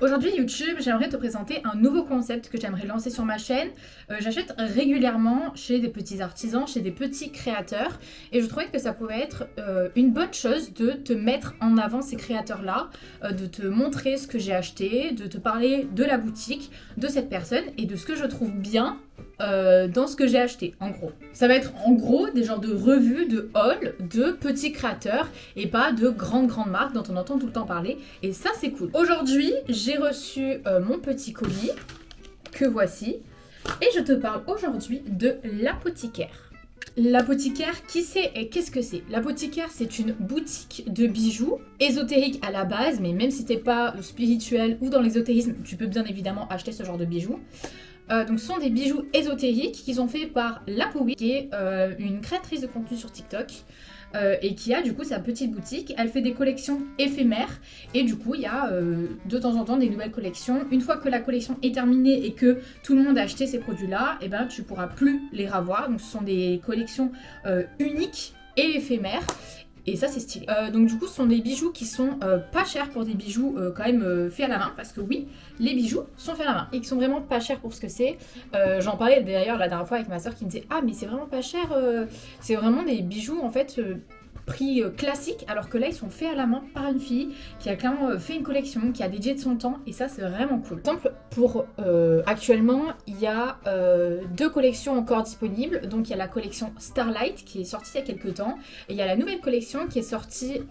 Aujourd'hui YouTube, j'aimerais te présenter un nouveau concept que j'aimerais lancer sur ma chaîne. J'achète régulièrement chez des petits artisans, chez des petits créateurs et je trouvais que ça pouvait être une bonne chose de te mettre en avant ces créateurs-là, de te montrer ce que j'ai acheté, de te parler de la boutique, de cette personne et de ce que je trouve bien dans ce que j'ai acheté, en gros. Ça va être en gros des genres de revues, de hauls, de petits créateurs et pas de grandes marques dont on entend tout le temps parler et ça c'est cool. Aujourd'hui, j'ai reçu mon petit colis que voici et je te parle aujourd'hui de l'apothicaire. L'apothicaire, qui c'est et qu'est-ce que c'est? L'apothicaire, c'est une boutique de bijoux ésotérique à la base, mais même si t'es pas spirituel ou dans l'ésotérisme, tu peux bien évidemment acheter ce genre de bijoux. Donc ce sont des bijoux ésotériques qui sont faits par Lapoui, qui est une créatrice de contenu sur TikTok et qui a du coup sa petite boutique. Elle fait des collections éphémères et du coup il y a de temps en temps des nouvelles collections. Une fois que la collection est terminée et que tout le monde a acheté ces produits là, et ben tu pourras plus les revoir. Donc ce sont des collections uniques et éphémères. Et ça c'est stylé. Donc du coup ce sont des bijoux qui sont pas chers pour des bijoux quand même faits à la main. Parce que oui, les bijoux sont faits à la main. Et qui sont vraiment pas chers pour ce que c'est. J'en parlais d'ailleurs la dernière fois avec ma soeur qui me disait « Ah mais c'est vraiment pas cher, c'est vraiment des bijoux en fait... prix classique, alors que là ils sont faits à la main par une fille qui a clairement fait une collection, qui a dédié de son temps et ça c'est vraiment cool. Par exemple, pour actuellement il y a deux collections encore disponibles. Donc il y a la collection Starlight qui est sortie il y a quelques temps et il y a la nouvelle collection qui est sortie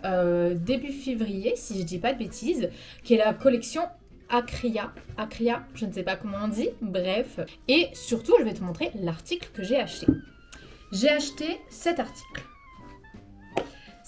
début février si je dis pas de bêtises, qui est la collection Acria, je ne sais pas comment on dit, bref. Et surtout je vais te montrer l'article que j'ai acheté. J'ai acheté cet article.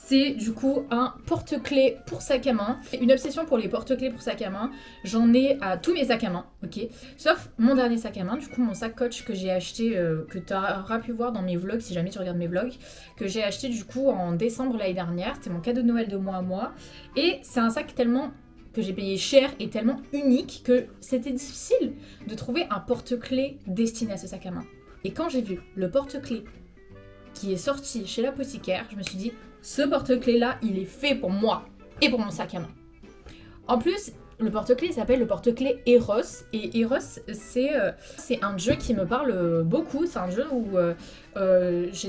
C'est du coup un porte-clés pour sac à main. Une obsession pour les porte-clés pour sac à main. J'en ai à tous mes sacs à main, ok. Sauf mon dernier sac à main, du coup mon sac Coach que j'ai acheté, que tu auras pu voir dans mes vlogs si jamais tu regardes mes vlogs, que j'ai acheté du coup en décembre l'année dernière. C'était mon cadeau de Noël de moi à moi. Et c'est un sac tellement que j'ai payé cher et tellement unique que c'était difficile de trouver un porte-clés destiné à ce sac à main. Et quand j'ai vu le porte-clés qui est sorti chez l'apothicaire, je me suis dit, ce porte-clés là, il est fait pour moi et pour mon sac à main. En plus, le porte-clés s'appelle le porte-clés Eros. Et Eros, c'est un jeu qui me parle beaucoup. C'est un jeu où je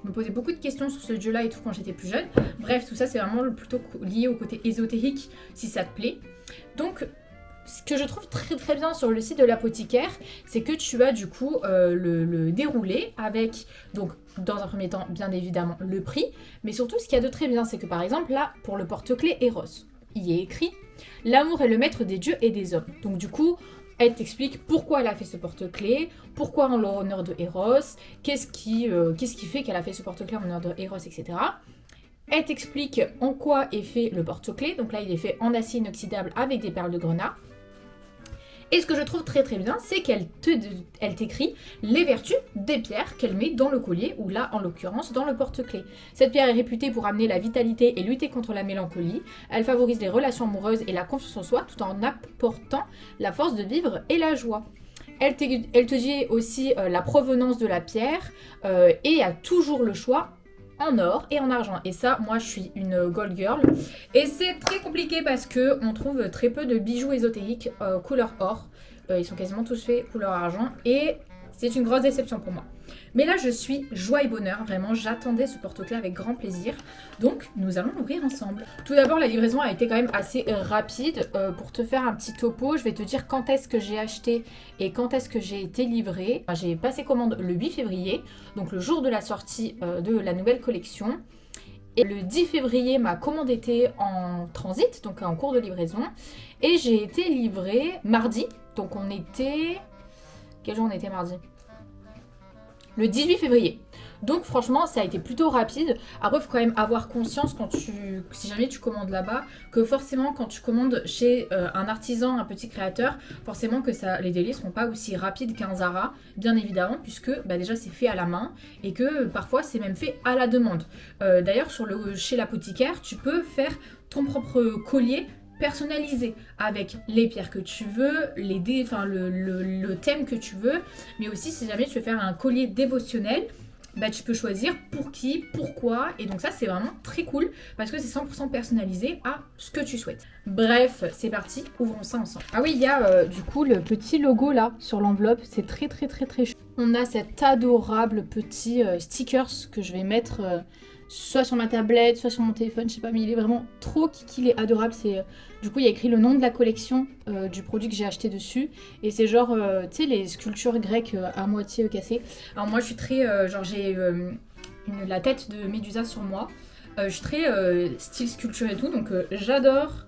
me posais beaucoup de questions sur ce jeu-là et tout quand j'étais plus jeune. Bref, tout ça, c'est vraiment plutôt lié au côté ésotérique, si ça te plaît. Donc, ce que je trouve très bien sur le site de l'apothicaire, c'est que tu as du coup le déroulé avec, donc dans un premier temps, bien évidemment, le prix. Mais surtout, ce qu'il y a de très bien, c'est que par exemple, là, pour le porte-clés Eros, il y est écrit « L'amour est le maître des dieux et des hommes ». Donc du coup, elle t'explique pourquoi elle a fait ce porte-clés, pourquoi en l'honneur de Eros, qu'est-ce qui fait qu'elle a fait ce porte-clés en l'honneur de Eros, etc. Elle t'explique en quoi est fait le porte-clés. Donc là, il est fait en acier inoxydable avec des perles de grenat. Et ce que je trouve très bien, c'est qu'elle t'écrit les vertus des pierres qu'elle met dans le collier, ou là, en l'occurrence, dans le porte-clés. Cette pierre est réputée pour amener la vitalité et lutter contre la mélancolie. Elle favorise les relations amoureuses et la confiance en soi, tout en apportant la force de vivre et la joie. Elle te dit aussi la provenance de la pierre et a toujours le choix en or et en argent. Et ça, moi, je suis une gold girl. Et c'est très compliqué parce que on trouve très peu de bijoux ésotériques couleur or. Ils sont quasiment tous faits couleur argent. Et c'est une grosse déception pour moi. Mais là, je suis joie et bonheur. Vraiment, j'attendais ce porte-clés avec grand plaisir. Donc, nous allons l'ouvrir ensemble. Tout d'abord, la livraison a été quand même assez rapide. Pour te faire un petit topo, je vais te dire quand est-ce que j'ai acheté et quand est-ce que j'ai été livrée. J'ai passé commande le 8 février, donc le jour de la sortie de la nouvelle collection. Et le 10 février, ma commande était en transit, donc en cours de livraison. Et j'ai été livrée mardi. Donc on était... Quel jour on était mardi ? Le 18 février. Donc franchement, ça a été plutôt rapide. Après, il faut quand même avoir conscience si jamais tu commandes là-bas, que forcément quand tu commandes chez un artisan, un petit créateur, forcément que les délais ne seront pas aussi rapides qu'un Zara, bien évidemment, puisque déjà c'est fait à la main et que parfois c'est même fait à la demande. D'ailleurs, chez l'apothicaire, tu peux faire ton propre collier personnalisé avec les pierres que tu veux, le thème que tu veux, mais aussi si jamais tu veux faire un collier dévotionnel, bah, tu peux choisir pour qui, pourquoi, et donc ça c'est vraiment très cool parce que c'est 100% personnalisé à ce que tu souhaites. Bref, c'est parti, ouvrons ça ensemble. Ah oui, il y a du coup le petit logo là sur l'enveloppe, c'est très chou. On a cet adorable petit stickers que je vais mettre soit sur ma tablette, soit sur mon téléphone, je sais pas, mais il est vraiment trop kiki, il est adorable. C'est du coup il y a écrit le nom de la collection du produit que j'ai acheté dessus, et c'est genre tu sais les sculptures grecques à moitié cassées. Alors moi je suis très genre j'ai la tête de Médusa sur moi, je suis très style sculpture et tout, donc j'adore.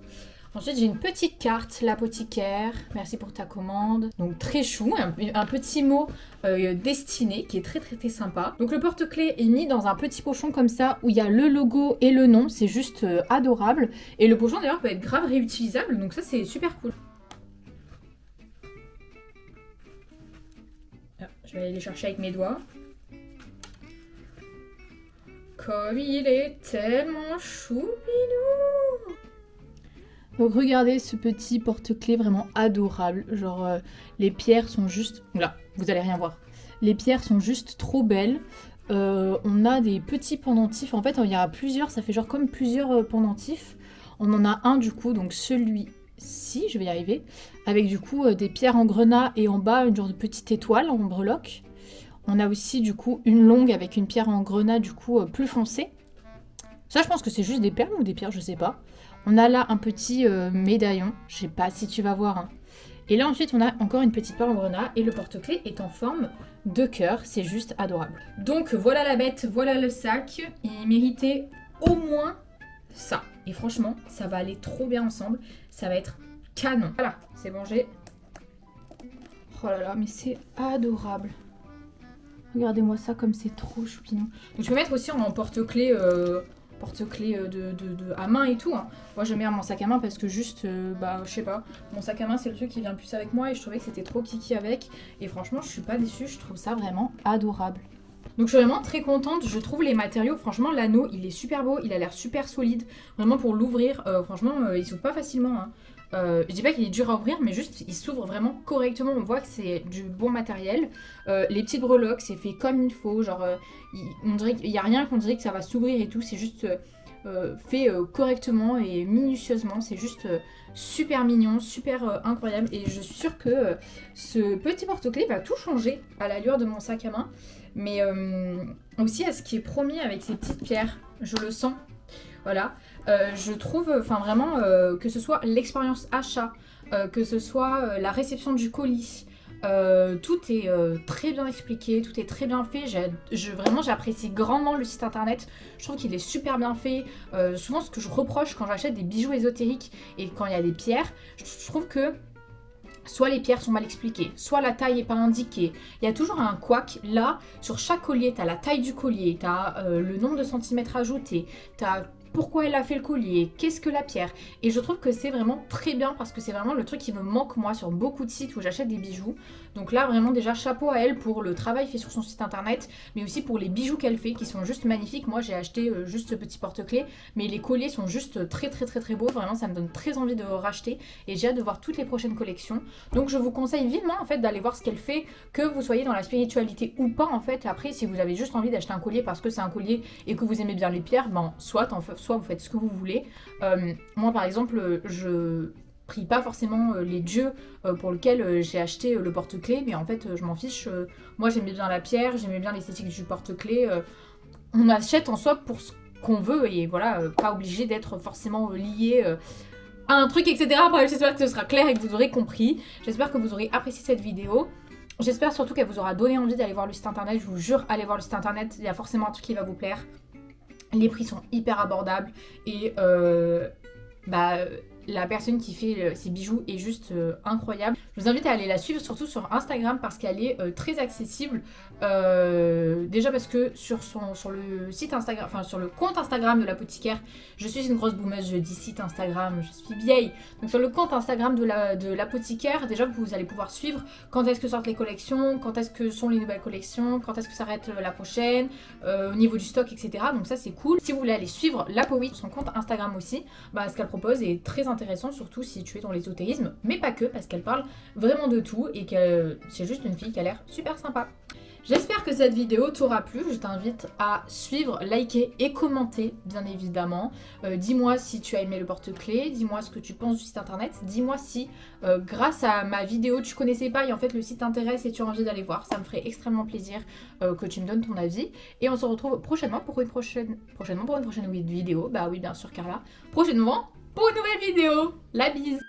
Ensuite, j'ai une petite carte, l'apothicaire, merci pour ta commande. Donc très chou, un petit mot destiné qui est très sympa. Donc le porte-clés est mis dans un petit pochon comme ça où il y a le logo et le nom, c'est juste adorable. Et le pochon d'ailleurs peut être grave réutilisable, donc ça c'est super cool. Ah, je vais aller les chercher avec mes doigts. Comme il est tellement choupinou! Donc regardez ce petit porte-clés vraiment adorable, genre les pierres sont juste... Là, vous allez rien voir. Les pierres sont juste trop belles. On a des petits pendentifs, en fait il y en a plusieurs, ça fait genre comme plusieurs pendentifs. On en a un du coup, donc celui-ci, je vais y arriver, avec du coup des pierres en grenat et en bas une genre de petite étoile en breloque. On a aussi du coup une longue avec une pierre en grenat du coup plus foncée. Ça je pense que c'est juste des perles ou des pierres, je sais pas. On a là un petit médaillon, je sais pas si tu vas voir. Hein. Et là ensuite on a encore une petite perle en grenat et le porte-clés est en forme de cœur, c'est juste adorable. Donc voilà la bête, voilà le sac, il méritait au moins ça. Et franchement ça va aller trop bien ensemble, ça va être canon. Voilà, c'est bon, j'ai... Oh là là, mais c'est adorable. Regardez-moi ça comme c'est trop choupinou. Donc je peux mettre aussi en porte-clés... porte-clés à main et tout. Hein. Moi je mets mon sac à main parce que juste, je sais pas, mon sac à main c'est le truc qui vient le plus avec moi et je trouvais que c'était trop kiki avec. Et franchement je suis pas déçue, je trouve ça vraiment adorable. Donc je suis vraiment très contente, je trouve les matériaux, franchement l'anneau il est super beau, il a l'air super solide. Vraiment pour l'ouvrir, franchement il s'ouvre pas facilement. Hein. Je dis pas qu'il est dur à ouvrir, mais juste il s'ouvre vraiment correctement. On voit que c'est du bon matériel. Les petites breloques, c'est fait comme il faut. Genre, on dirait qu'il n'y a rien qu'on dirait que ça va s'ouvrir et tout. C'est juste fait correctement et minutieusement. C'est juste super mignon, super incroyable. Et je suis sûre que ce petit porte-clés va tout changer à l'allure de mon sac à main. Mais aussi à ce qui est promis avec ces petites pierres. Je le sens. Voilà, je trouve vraiment que ce soit l'expérience achat, que ce soit la réception du colis, tout est très bien expliqué, tout est très bien fait. Vraiment j'apprécie grandement le site internet, je trouve qu'il est super bien fait. Souvent ce que je reproche quand j'achète des bijoux ésotériques et quand il y a des pierres, je trouve que soit les pierres sont mal expliquées, soit la taille n'est pas indiquée. Il y a toujours un couac. Là, sur chaque collier, tu as la taille du collier, tu as le nombre de centimètres ajoutés, tu as pourquoi elle a fait le collier, qu'est-ce que la pierre. Et je trouve que c'est vraiment très bien parce que c'est vraiment le truc qui me manque moi sur beaucoup de sites où j'achète des bijoux. Donc là vraiment déjà chapeau à elle pour le travail fait sur son site internet, mais aussi pour les bijoux qu'elle fait qui sont juste magnifiques. Moi j'ai acheté juste ce petit porte-clés, mais les colliers sont juste très beaux. Vraiment ça me donne très envie de racheter et j'ai hâte de voir toutes les prochaines collections. Donc je vous conseille vivement en fait d'aller voir ce qu'elle fait, que vous soyez dans la spiritualité ou pas en fait. Après si vous avez juste envie d'acheter un collier parce que c'est un collier et que vous aimez bien les pierres, soit vous faites ce que vous voulez. Moi par exemple je prie pas forcément les dieux pour lesquels j'ai acheté le porte-clés, mais en fait je m'en fiche. Moi j'aimais bien la pierre, j'aimais bien l'esthétique du porte-clés. On achète en soi pour ce qu'on veut et voilà, pas obligé d'être forcément lié à un truc, etc. Bref, j'espère que ce sera clair et que vous aurez compris. J'espère que vous aurez apprécié cette vidéo. J'espère surtout qu'elle vous aura donné envie d'aller voir le site internet. Je vous jure, allez voir le site internet, il y a forcément un truc qui va vous plaire. Les prix sont hyper abordables et la personne qui fait ces bijoux est juste incroyable. Je vous invite à aller la suivre surtout sur Instagram parce qu'elle est très accessible. Déjà parce que sur le site Instagram, enfin sur le compte Instagram de l'apothicaire, je suis une grosse boumeuse, je dis site Instagram, je suis vieille. Donc sur le compte Instagram de l'apothicaire, déjà vous allez pouvoir suivre quand est-ce que sortent les collections, quand est-ce que sont les nouvelles collections, quand est-ce que s'arrête la prochaine, au niveau du stock, etc. Donc ça c'est cool. Si vous voulez aller suivre la Powi sur son compte Instagram aussi, ce qu'elle propose est très intéressant, surtout si tu es dans l'ésotérisme, mais pas que, parce qu'elle parle vraiment de tout et que c'est juste une fille qui a l'air super sympa. J'espère que cette vidéo t'aura plu. Je t'invite à suivre, liker et commenter, bien évidemment. Dis-moi si tu as aimé le porte-clés, dis-moi ce que tu penses du site internet, dis-moi si grâce à ma vidéo tu connaissais pas et en fait le site t'intéresse et tu as envie d'aller voir. Ça me ferait extrêmement plaisir que tu me donnes ton avis. Et on se retrouve prochainement pour une prochaine vidéo. Bah oui, bien sûr Carla. Prochainement pour une nouvelle vidéo. La bise.